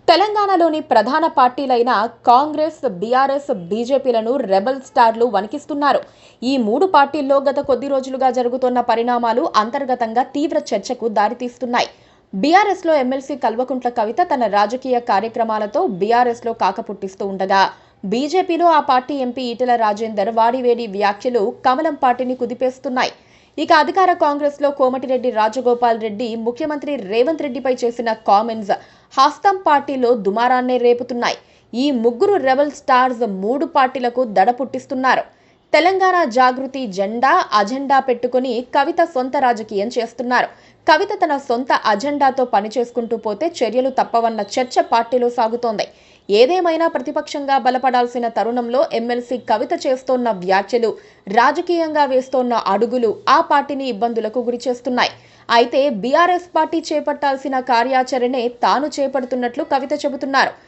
తెలంగాణలోని ప్రధాన పార్టీలైన Congress, BRS, బీజేపీలను rebel స్టార్లు వణికిస్తున్నారు. ఈ మూడు పార్టీల్లో గత కొద్ది రోజులుగా జరుగుతున్న పరిణామాలు అంతర్గతంగా తీవ్ర చర్చకు దారితీస్తున్నాయి. బీఆర్ఎస్లో ఎమ్మెల్సీ కల్వకుంట్ల కవిత తన రాజకీయ కార్యక్రమాలతో బీఆర్ఎస్లో కాకపుట్టిస్తూ ఉండగా, బీజేపీలో ఆ పార్టీ ఎంపీ ఈటెల రాజేందర్ వాడివేడి వ్యాఖ్యలు కమలం పార్టీని కుదిపేస్తున్నాయి. ఇక అధికార కాంగ్రెస్ లో కోమటిరెడ్డి రాజగోపాల్ రెడ్డి ముఖ్యమంత్రి రేవంత్ రెడ్డిపై చేసిన కామెంట్స్ హస్తం పార్టీలో దుమారాన్నే రేపుతున్నాయి. ఈ ముగ్గురు రెబల్ స్టార్స్ మూడు పార్టీలకు దడ పుట్టిస్తున్నారు. తెలంగాణ జాగృతి అజెండా పెట్టుకుని కవిత సొంత రాజకీయం చేస్తున్నారు. కవిత తన సొంత అజెండాతో పనిచేసుకుంటూ పోతే చర్యలు తప్పవన్న చర్చ పార్టీలో సాగుతోంది. ఏదేమైనా ప్రతిపక్షంగా బలపడాల్సిన తరుణంలో ఎమ్మెల్సీ కవిత చేస్తోన్న వ్యాఖ్యలు, రాజకీయంగా వేస్తోన్న అడుగులు ఆ పార్టీని ఇబ్బందులకు గురిచేస్తున్నాయి. అయితే బీఆర్ఎస్ పార్టీ చేపట్టాల్సిన కార్యాచరణే తాను చేపడుతున్నట్లు కవిత చెబుతున్నారు.